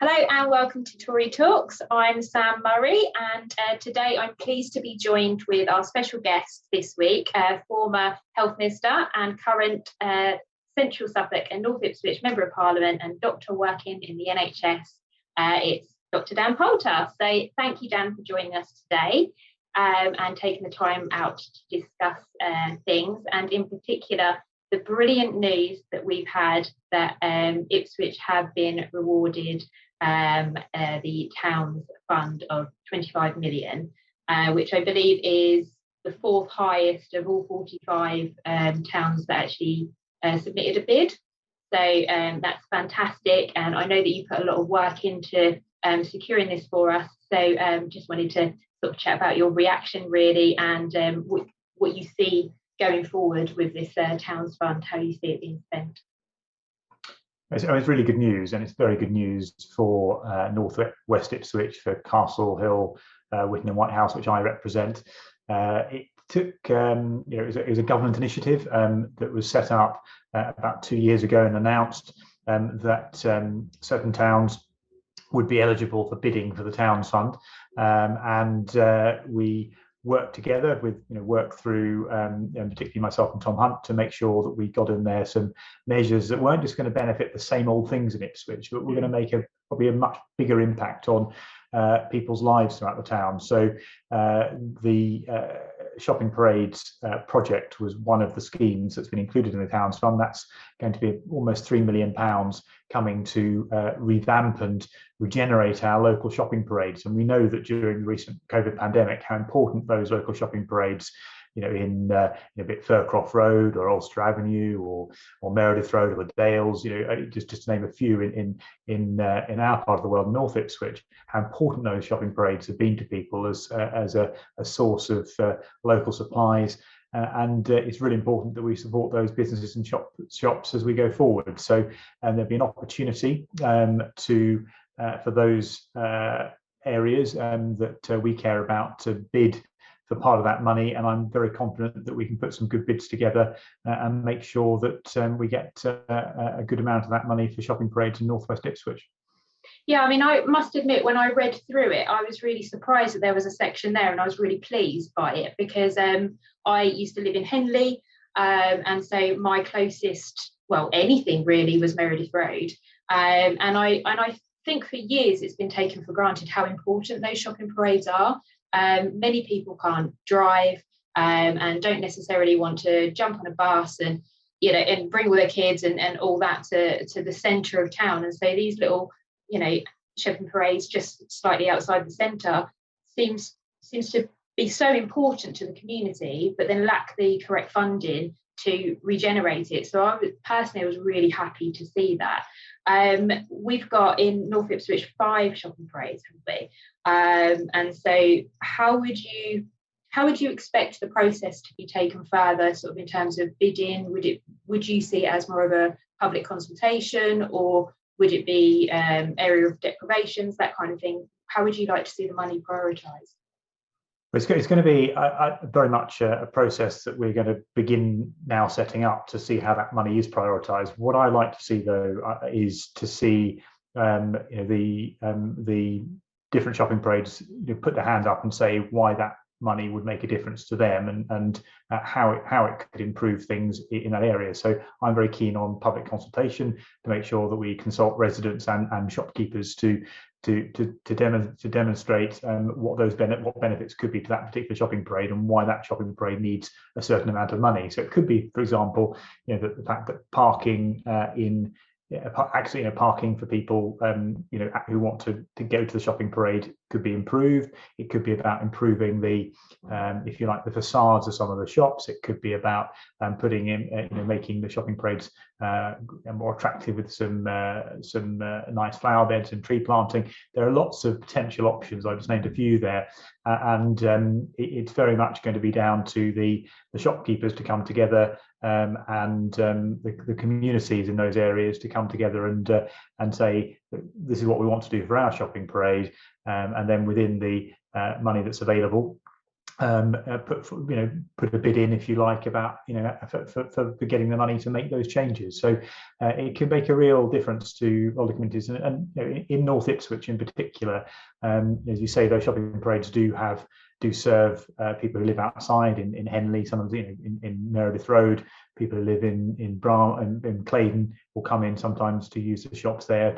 Hello and welcome to Tory Talks. I'm Sam Murray, and today I'm pleased to be joined with our special guest this week, former Health Minister and current Central Suffolk and North Ipswich Member of Parliament and doctor working in the NHS. It's Dr Dan Poulter. So thank you, Dan, for joining us today and taking the time out to discuss things, and in particular the brilliant news that we've had that Ipswich have been rewarded the town's fund of 25 million, which I believe is the fourth highest of all 45 towns that actually submitted a bid. So that's fantastic, and I know that you put a lot of work into securing this for us. So just wanted to sort of chat about your reaction really, and what you see going forward with this town's fund, how you see it being spent. It's really good news, and it's very good news for North West Ipswich, for Castle Hill, Witton and White House, which I represent. It took, it was a government initiative that was set up about 2 years ago and announced that certain towns would be eligible for bidding for the Towns Fund, and we worked together with, work through, particularly myself and Tom Hunt, to make sure that we got in there some measures that weren't just going to benefit the same old things in Ipswich, but we're going to make probably a much bigger impact on people's lives throughout the town. So the shopping parades project was one of the schemes that's been included in the Towns Fund. That's going to be almost £3 million coming to revamp and regenerate our local shopping parades. And we know that during the recent COVID pandemic, how important those local shopping parades, in a bit Fircroft Road or Ulster Avenue or Meredith Road or the Dales, just to name a few in our part of the world, North Ipswich, how important those shopping parades have been to people as a source of local supplies. And it's really important that we support those businesses and shops as we go forward. So there'll be an opportunity for those areas that we care about to bid for part of that money, and I'm very confident that we can put some good bids together and make sure that we get a good amount of that money for shopping parades in North West Ipswich. Yeah, I mean, I must admit, when I read through it, I was really surprised that there was a section there, and I was really pleased by it, because I used to live in Henley, and so my closest, anything really, was Meredith Road, and I think for years it's been taken for granted how important those shopping parades are. Many people can't drive and don't necessarily want to jump on a bus and bring all their kids and all that to the centre of town. And so these little shopping parades just slightly outside the centre seems to be so important to the community, but then lack the correct funding to regenerate it. So I was really happy to see that. We've got in North Ipswich 5 shopping parades, haven't we? And so how would you expect the process to be taken further, sort of in terms of bidding? Would you see it as more of a public consultation, or would it be area of deprivations, that kind of thing? How would you like to see the money prioritised? It's going to be very much a process that we're going to begin now setting up to see how that money is prioritised. What I like to see, though, is to see the different shopping parades put their hand up and say why that money would make a difference to them, and how it could improve things in that area. So I'm very keen on public consultation to make sure that we consult residents and shopkeepers to demonstrate what benefits could be to that particular shopping parade, and why that shopping parade needs a certain amount of money. So it could be, for example, the fact that parking parking for people who want to go to the shopping parade could be improved. It could be about improving the if you like, the facades of some of the shops. It could be about putting in making the shopping parades more attractive with some nice flower beds and tree planting. There are lots of potential options. I've just named a few there, and it's very much going to be down to the shopkeepers to come together, and the communities in those areas to come together and say, this is what we want to do for our shopping parade, and then within the money that's available, put a bid in, if you like, about for getting the money to make those changes. So it can make a real difference to older communities, and in North Ipswich in particular, as you say, those shopping parades do serve people who live outside in Henley, sometimes in Meredith Road. People who live in Bram and Claydon will come in sometimes to use the shops there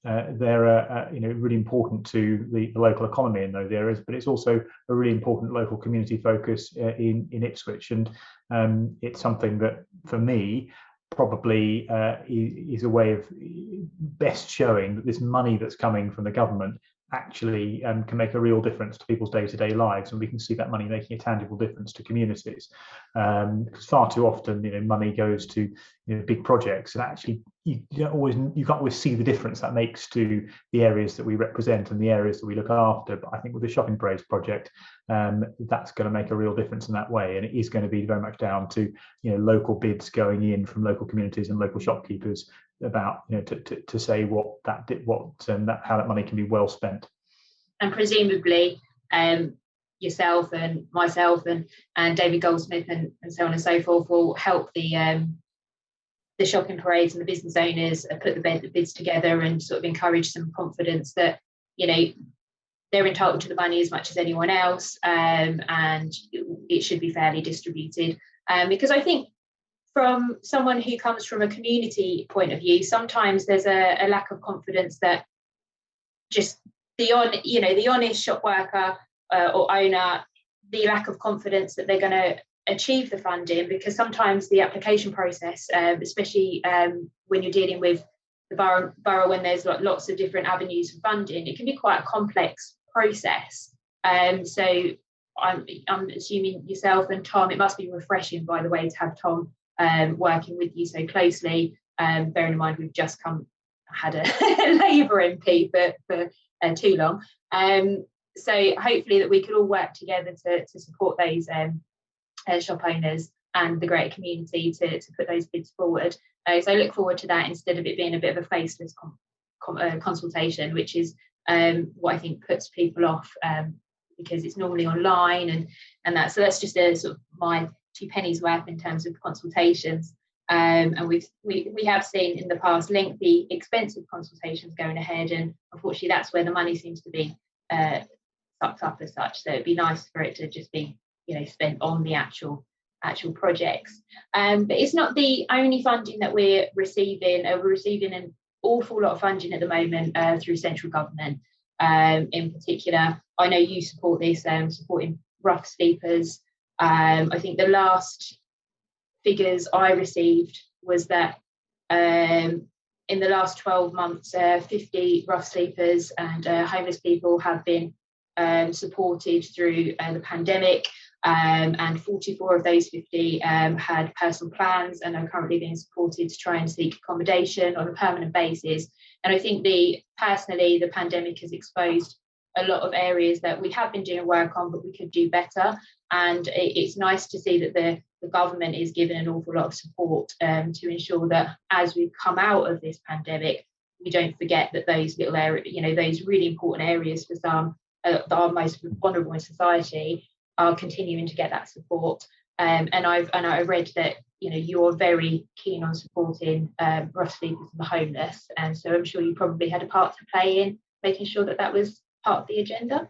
they're really important to the local economy in those areas, but it's also a really important local community focus in Ipswich, and it's something that for me probably is a way of best showing that this money that's coming from the government actually can make a real difference to people's day-to-day lives, and we can see that money making a tangible difference to communities. Because far too often, money goes to big projects, and actually you can't always see the difference that makes to the areas that we represent and the areas that we look after. But I think with the Shopping Parades project, that's going to make a real difference in that way, and it is going to be very much down to local bids going in from local communities and local shopkeepers about to say how that money can be well spent. And presumably yourself and myself and David Goldsmith and so on and so forth will help the shopping parades and the business owners put the bids together and sort of encourage some confidence that they're entitled to the money as much as anyone else, and it should be fairly distributed, because I think from someone who comes from a community point of view, sometimes there's a lack of confidence that just the honest shop worker or owner, the lack of confidence that they're going to achieve the funding, because sometimes the application process, especially when you're dealing with the borough when there's lots of different avenues for funding, it can be quite a complex process. So I'm assuming yourself and Tom, it must be refreshing, by the way, to have Tom working with you so closely, bearing in mind we've just had a Labour MP for too long, so hopefully that we could all work together to support those shop owners and the greater community to put those bids forward. So I look forward to that, instead of it being a bit of a faceless consultation, which is what I think puts people off, because it's normally online and that. So that's just a sort of my 2 pennies worth in terms of consultations, and we have seen in the past lengthy, expensive consultations going ahead, and unfortunately that's where the money seems to be sucked up as such. So it'd be nice for it to just be spent on the actual projects, but it's not the only funding that we're receiving. We're receiving an awful lot of funding at the moment through central government. In particular, I know you support this, supporting rough sleepers. I think the last figures I received was that in the last 12 months, 50 rough sleepers and homeless people have been supported through the pandemic, and 44 of those 50 had personal plans and are currently being supported to try and seek accommodation on a permanent basis. And I think personally the pandemic has exposed a lot of areas that we have been doing work on, but we could do better. And it's nice to see that the government is giving an awful lot of support to ensure that as we come out of this pandemic, we don't forget that those little areas, those really important areas for some that are most vulnerable in society, are continuing to get that support. And I read that you're very keen on supporting rough sleepers and the homeless, and so I'm sure you probably had a part to play in making sure that was part of the agenda.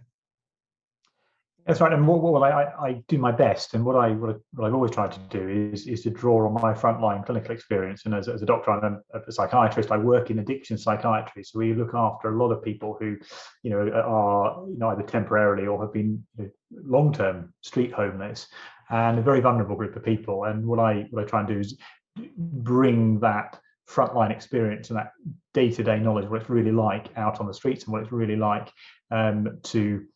That's right, and I do my best, and what I've always tried to do is to draw on my frontline clinical experience. And as a doctor, I'm a psychiatrist. I work in addiction psychiatry, so we look after a lot of people who, are either temporarily or have been long-term street homeless, and a very vulnerable group of people. And what I try and do is bring that frontline experience and that day-to-day knowledge, what it's really like out on the streets and what it's really like to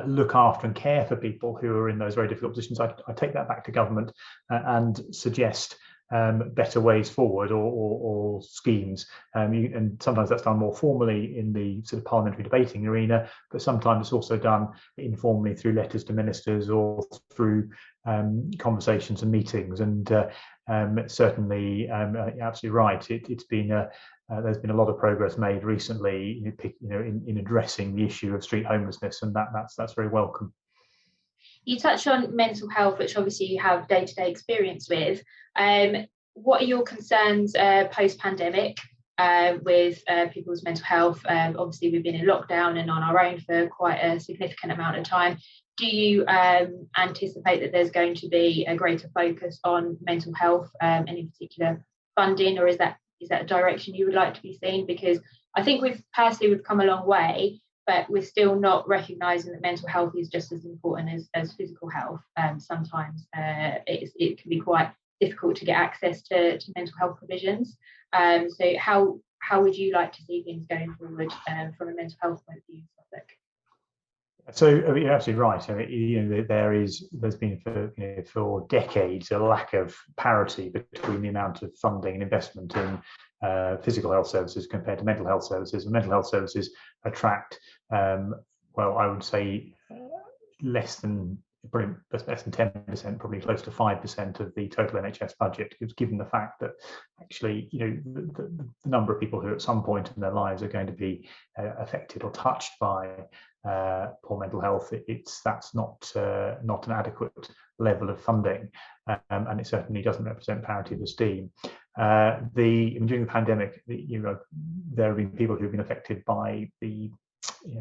look after and care for people who are in those very difficult positions. I take that back to government and suggest better ways forward or schemes. And sometimes that's done more formally in the sort of parliamentary debating arena, but sometimes it's also done informally through letters to ministers or through conversations and meetings. And certainly, you're absolutely right. It's been there's been a lot of progress made recently, in addressing the issue of street homelessness, and that's very welcome. You touched on mental health, which obviously you have day-to-day experience with. What are your concerns post-pandemic with people's mental health? Obviously, we've been in lockdown and on our own for quite a significant amount of time. Do you anticipate that there's going to be a greater focus on mental health, any particular funding, or is that a direction you would like to be seen? Because I think we've come a long way, but we're still not recognising that mental health is just as important as physical health. Sometimes it can be quite difficult to get access to mental health provisions. So how would you like to see things going forward from a mental health point of view, Suffolk? So you're absolutely right. I mean, there's been for decades a lack of parity between the amount of funding and investment in physical health services compared to mental health services. And mental health services attract, well, I would say less than 10%, probably close to 5% of the total NHS budget, given the fact that actually, the number of people who at some point in their lives are going to be affected or touched by poor mental health, that's not an adequate level of funding, and it certainly doesn't represent parity of esteem. During the pandemic, there have been people who have been affected by the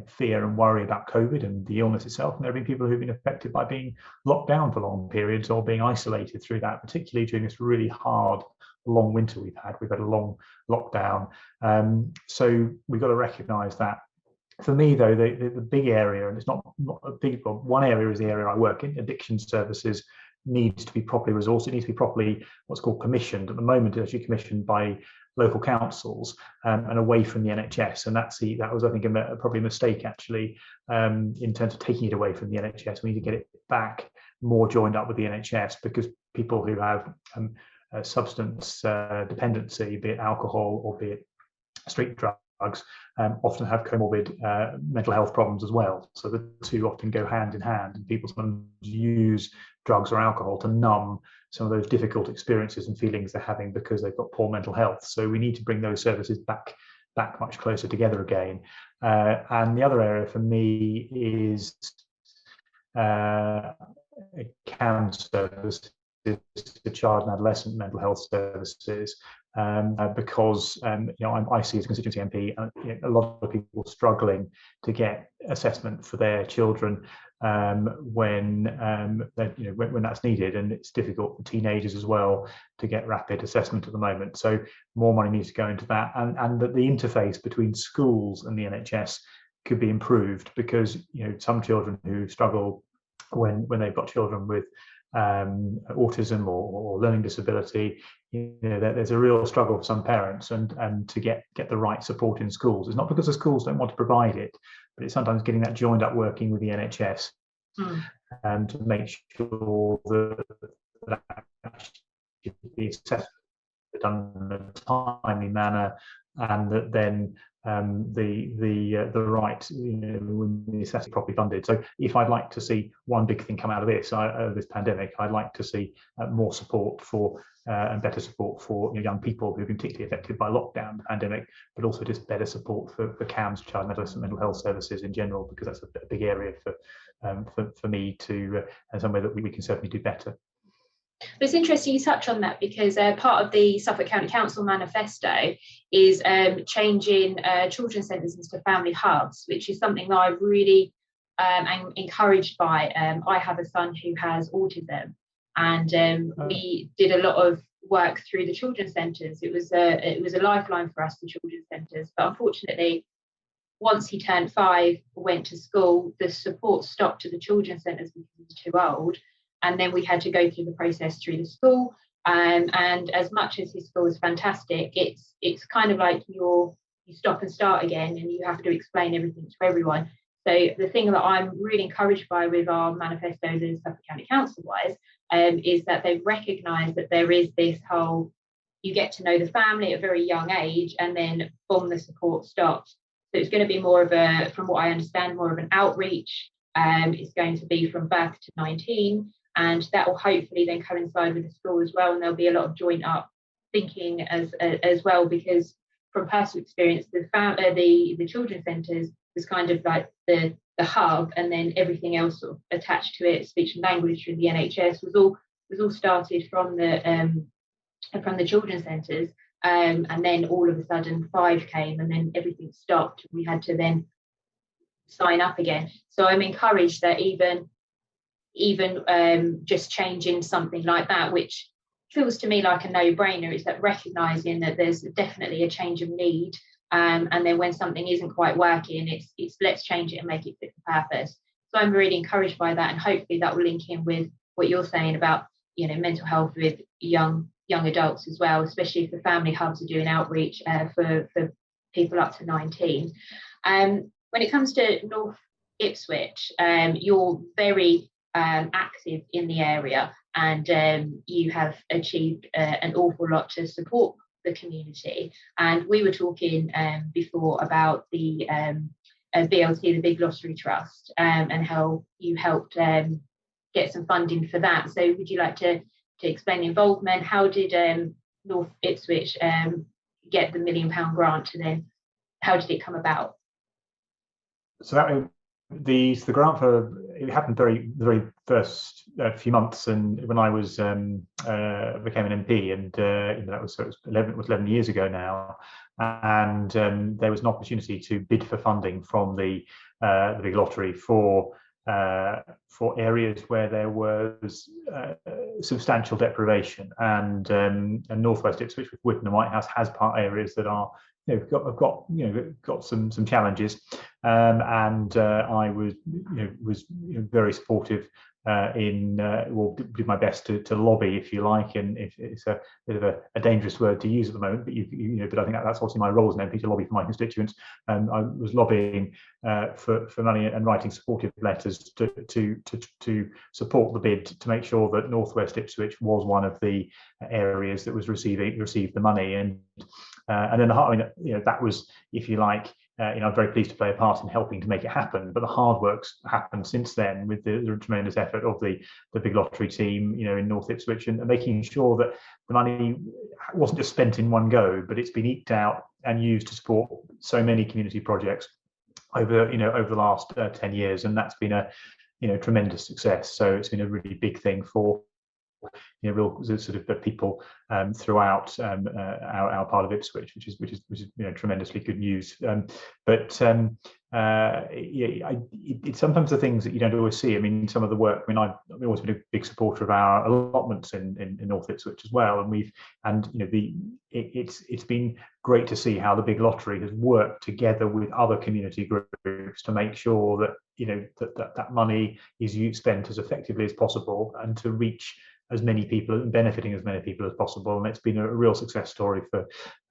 fear and worry about COVID and the illness itself, and there have been people who've been affected by being locked down for long periods or being isolated through that, particularly during this really hard, long winter we've had. We've had a long lockdown, so we've got to recognise that. For me, though, the big area, and it's not a big one, one area is the area I work in. Addiction services needs to be properly resourced. It needs to be properly what's called commissioned. At the moment, it's actually commissioned by local councils and away from the NHS. And that was, I think, probably a mistake, actually, in terms of taking it away from the NHS. We need to get it back more joined up with the NHS, because people who have substance dependency, be it alcohol or be it street drugs, often have comorbid mental health problems as well. So the two often go hand in hand, and people sometimes use drugs or alcohol to numb some of those difficult experiences and feelings they're having because they've got poor mental health. So we need to bring those services back much closer together again. And the other area for me is CAM services, the child and adolescent mental health services, because I see as a constituency MP a lot of people struggling to get assessment for their children when that's needed, and it's difficult for teenagers as well to get rapid assessment at the moment. So more money needs to go into that, and that the interface between schools and the NHS could be improved, because some children who struggle when they've got children with autism or learning disability, there's a real struggle for some parents and to get the right support in schools. It's not because the schools don't want to provide it, but it's sometimes getting that joined up working with the NHS and to make sure that the assessment is done in a timely manner, and that then the right, when the assessment is properly funded. So if I'd like to see one big thing come out of this pandemic, I'd like to see more support for and better support for young people who've been particularly affected by lockdown, pandemic, but also just better support for CAMS, child and adolescent mental health services in general, because that's a big area for me to, and somewhere that we can certainly do better. It's interesting you touch on that, because part of the Suffolk County Council manifesto is changing children's centres into family hubs, which is something that I really am encouraged by. I have a son who has autism, and we did a lot of work through the children's centres. It was a lifeline for us, the children's centres, but unfortunately, once he turned 5, went to school, the support stopped at the children's centres because he was too old. And then we had to go through the process through the school. And as much as his school is fantastic, it's kind of like you stop and start again, and you have to explain everything to everyone. So the thing that I'm really encouraged by with our manifestos in Suffolk County Council-wise is that they've recognised that there is this whole, you get to know the family at a very young age, and then boom, the support stops. So it's going to be more of a, from what I understand, more of an outreach. It's going to be from birth to 19. And that will hopefully then coincide with the school as well, and there'll be a lot of joint up thinking as well, because from personal experience, the children's centres was kind of like the hub, and then everything else sort of attached to it, speech and language through the NHS, was all started from the children's centres. And then all of a sudden 5 came, and then everything stopped. We had to then sign up again. So I'm encouraged that even just changing something like that, which feels to me like a no-brainer, is that recognising that there's definitely a change of need, and then when something isn't quite working, it's let's change it and make it fit for purpose. So I'm really encouraged by that, and hopefully that will link in with what you're saying about, you know, mental health with young adults as well, especially if the family hubs are doing outreach for people up to 19. When it comes to North Ipswich, you're very active in the area, and you have achieved an awful lot to support the community. And we were talking before about the BLT, the Big Lottery Trust, and how you helped get some funding for that. So would you like to explain the involvement? How did North Ipswich get the £1 million grant, and then how did it come about? So that the grant it happened the very first few months, and when I was became an MP, and that was 11 years ago now, and there was an opportunity to bid for funding from the big lottery for areas where there was substantial deprivation, and Northwest Ipswich with Witton and Whitehouse has part areas that are, have got some challenges, and I was very supportive did my best to lobby, if you like, and if it's a bit of a dangerous word to use at the moment, but but I think that's obviously my role as an MP, to lobby for my constituents. I was lobbying for money and writing supportive letters to support the bid, to make sure that Northwest Ipswich was one of the areas that was received the money, and then that was, if you like, I'm very pleased to play a part in helping to make it happen. But the hard work's happened since then, with the tremendous effort of the big lottery team, in North Ipswich, and making sure that the money wasn't just spent in one go, but it's been eked out and used to support so many community projects over the last 10 years, and that's been a tremendous success. So it's been a really big thing for real sort of people throughout our part of Ipswich, which is tremendously good news. It's sometimes the things that you don't always see. I mean, some of the work. I mean, I've always been a big supporter of our allotments in North Ipswich as well, and it's been great to see how the big lottery has worked together with other community groups to make sure that that money is spent as effectively as possible, and to reach as many people and benefiting as many people as possible. And it's been a real success story for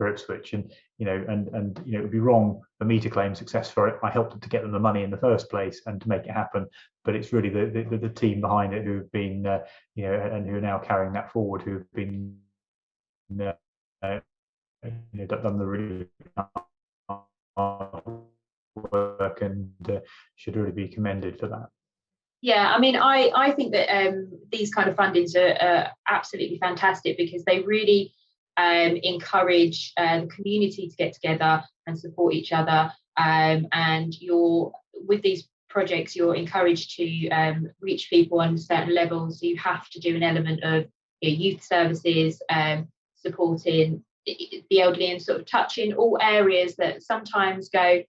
Ipswich, and it would be wrong for me to claim success for it. I helped to get them the money in the first place and to make it happen, but it's really the team behind it who've been and who are now carrying that forward, who've been done the really hard work, and should really be commended for that. Yeah, I mean, I think that these kind of fundings are absolutely fantastic, because they really encourage the community to get together and support each other. And with these projects, you're encouraged to reach people on certain levels. So you have to do an element of youth services, supporting the elderly, and sort of touching all areas that sometimes go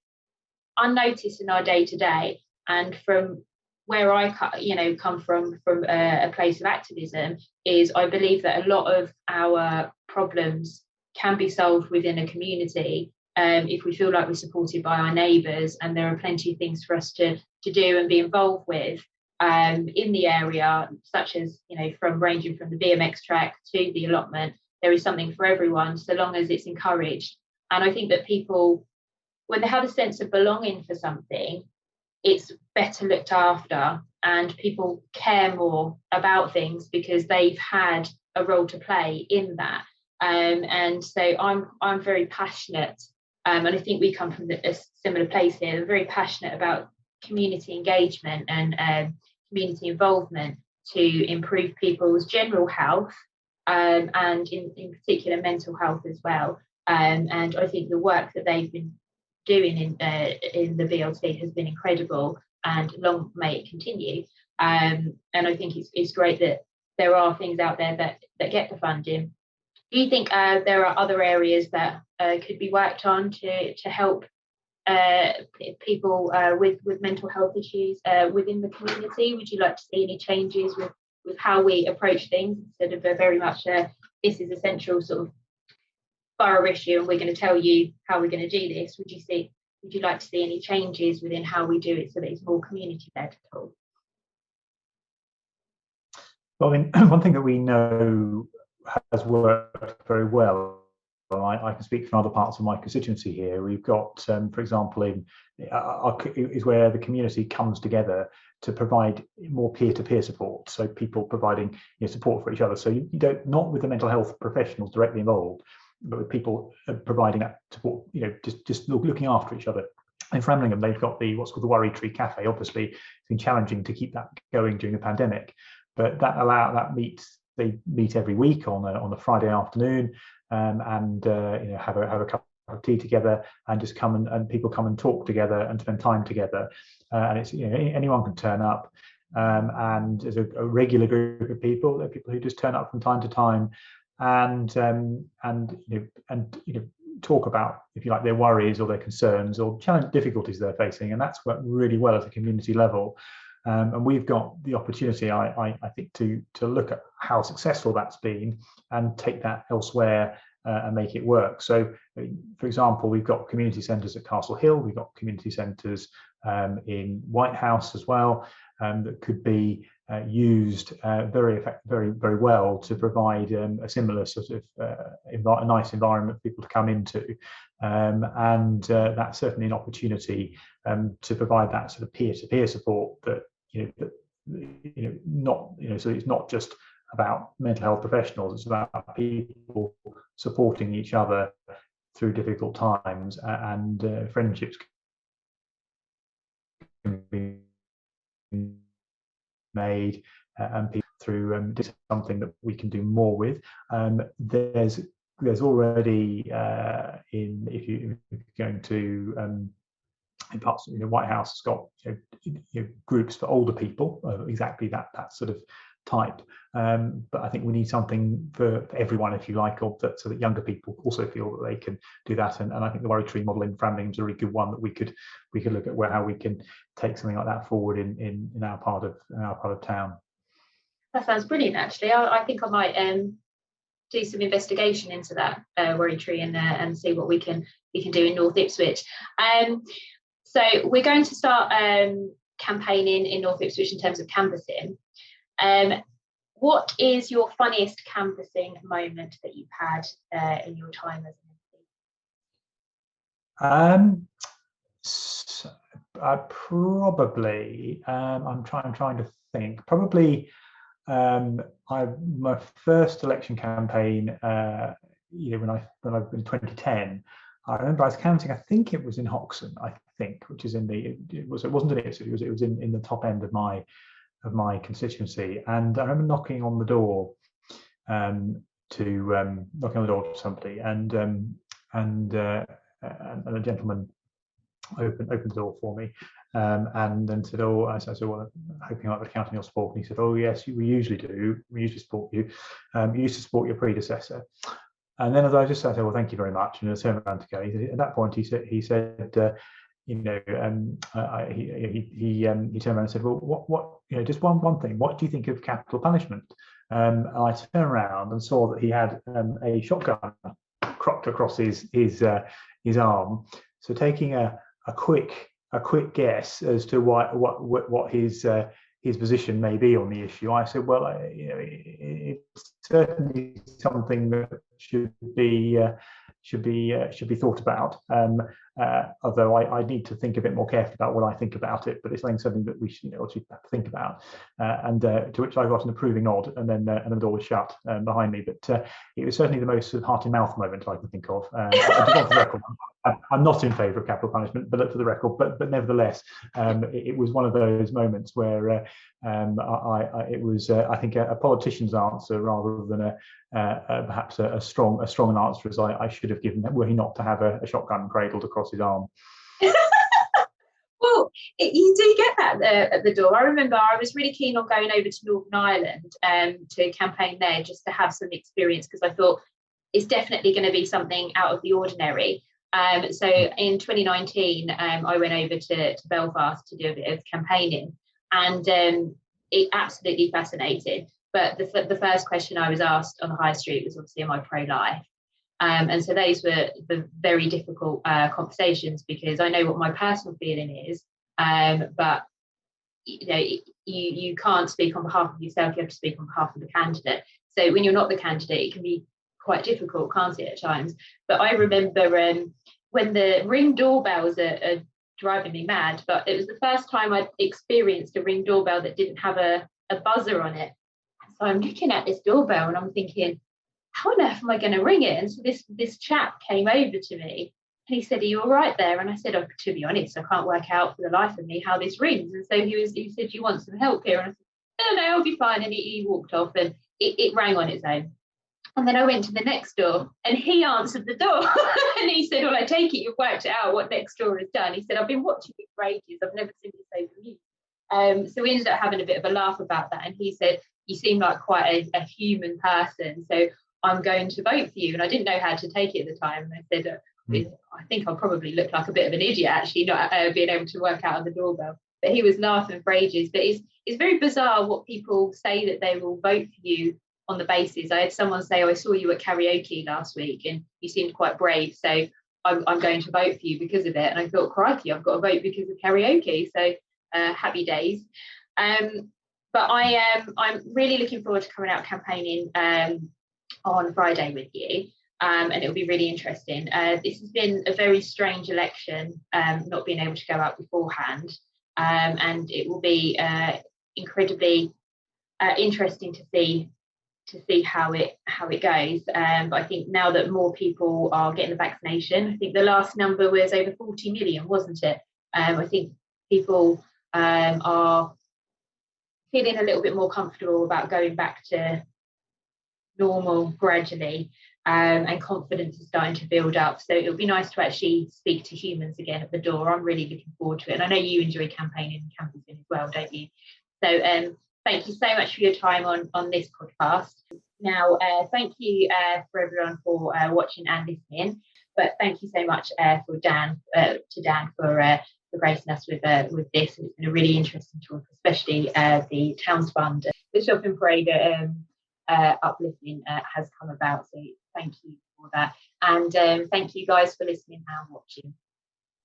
unnoticed in our day-to-day. And from where I come from a place of activism, is I believe that a lot of our problems can be solved within a community if we feel like we're supported by our neighbours, and there are plenty of things for us to do and be involved with in the area, such as ranging from the BMX track to the allotment. There is something for everyone, so long as it's encouraged. And I think that people, when they have a sense of belonging for something, it's better looked after, and people care more about things because they've had a role to play in that. And so I'm very passionate, and I think we come from a similar place here. I'm very passionate about community engagement and community involvement to improve people's general health, and in particular mental health as well. And I think the work that they've been doing in the BLT has been incredible, and long may it continue. And I think it's great that there are things out there that get the funding. Do you think there are other areas that could be worked on to help people with mental health issues within the community? Would you like to see any changes with how we approach things, instead of very much this is essential sort of borough issue and we're going to tell you how we're going to do this? Would you like to see any changes within how we do it so that it's more community led at all? Well, I mean, one thing that we know has worked very well, I can speak from other parts of my constituency here. We've got, for example, is where the community comes together to provide more peer-to-peer support. So people providing support for each other. So you don't, not with the mental health professionals directly involved, but with people providing that support. Just looking after each other. In Framlingham, they've got what's called the Worry Tree Cafe. Obviously, it's been challenging to keep that going during the pandemic, but they meet every week on a Friday afternoon, and have a cup of tea together, and just and people come and talk together and spend time together. And it's anyone can turn up, and there's a regular group of people. There are people who just turn up from time to time, and talk about, if you like, their worries or their concerns or difficulties they're facing, and that's worked really well at a community level. And we've got the opportunity, I think, to look at how successful that's been and take that elsewhere and make it work. So, for example, we've got community centres at Castle Hill, we've got community centres in White House as well, that could be used very well to provide a similar sort of a nice environment for people to come into, and that's certainly an opportunity to provide that sort of peer-to-peer support that so it's not just about mental health professionals, it's about people supporting each other through difficult times, and friendships can be made, and people through something that we can do more with. There's already if you're going to in parts of White House has got groups for older people, exactly that sort of type, but I think we need something for everyone, if you like, so that younger people also feel that they can do that. And I think the Worry Tree model in Framlingham is a really good one that we could look at how we can take something like that forward in our part of town. That sounds brilliant. Actually, I think I might do some investigation into that Worry Tree and see what we can do in North Ipswich. So we're going to start campaigning in North Ipswich in terms of canvassing. What is your funniest canvassing moment that you've had in your time as an MP? Probably, I'm trying to think. Probably, my first election campaign, when I in 2010. I remember I was counting. I think it was in Hoxton. I think, which is it wasn't in Ipswich. It was in the top end of my constituency. And I remember knocking on the door to somebody, and a gentleman opened the door for me, and then said, "Oh," I said, "Well, hoping I would count on your support." And he said, "Oh yes, we usually do. We usually support you. You used to support your predecessor." And then as I just said, "Well, thank you very much," and I turned around to go. At that point, he said, he turned around and said, "Well, what, just one thing. What do you think of capital punishment?" And I turned around and saw that he had a shotgun cropped across his arm. So taking a quick guess as to what his position may be on the issue, I said, "Well, it's certainly something that should be thought about. Although I need to think a bit more carefully about what I think about it, but it's something that we should have to think about." And to which I got an approving nod, and then the door was shut behind me. But it was certainly the most sort of heart in mouth moment I can think of. I'm not in favour of capital punishment, but for the record, but nevertheless, it was one of those moments where It was, I think, a politician's answer rather than perhaps a strong answer as I should have given, were he not to have a shotgun cradled across his arm. Well, you do get that there at the door. I remember I was really keen on going over to Northern Ireland to campaign there, just to have some experience, because I thought it's definitely going to be something out of the ordinary. So in 2019, I went over to Belfast to do a bit of campaigning, and it absolutely fascinated. But the first question I was asked on the high street was obviously, am I pro-life? And so those were the very difficult conversations, because I know what my personal feeling is, but you can't speak on behalf of yourself. You have to speak on behalf of the candidate. So when you're not the candidate, it can be quite difficult, can't it, at times? But I remember when the Ring doorbells are driving me mad, but it was the first time I'd experienced a Ring doorbell that didn't have a buzzer on it. So I'm looking at this doorbell and I'm thinking, how on earth am I going to ring it? And so this chap came over to me and he said, are you all right there? And I said, oh, to be honest, I can't work out for the life of me how this rings. And so he said, do you want some help here? And I said, no, I'll be fine. And he walked off, and it rang on its own. And then I went to the next door and he answered the door and he said, well, I take it you've worked it out what next door has done. He said, I've been watching you for ages. I've never seen you so amused. So we ended up having a bit of a laugh about that. And he said, you seem like quite a human person, so I'm going to vote for you. And I didn't know how to take it at the time. And I said, I think I'll probably look like a bit of an idiot, actually, not being able to work out on the doorbell. But he was laughing for ages. But it's very bizarre what people say that they will vote for you on the basis. I had someone say, oh, I saw you at karaoke last week and you seemed quite brave, so I'm going to vote for you because of it. And I thought, crikey, I've got to vote because of karaoke. So happy days. But I'm really looking forward to coming out campaigning on Friday with you. And it'll be really interesting. This has been a very strange election, not being able to go out beforehand. And it will be incredibly interesting to see how it goes. But I think now that more people are getting the vaccination, I think the last number was over 40 million, wasn't it? I think people are feeling a little bit more comfortable about going back to normal gradually, and confidence is starting to build up. So it'll be nice to actually speak to humans again at the door. I'm really looking forward to it. And I know you enjoy campaigning and canvassing as well, don't you? So thank you so much for your time on this podcast. Now, thank you for everyone for watching and listening. But thank you so much to Dan for gracing us with this. It's been a really interesting talk, especially the Towns Fund, the shopping parade uplifting has come about. So thank you for that. And thank you guys for listening and watching.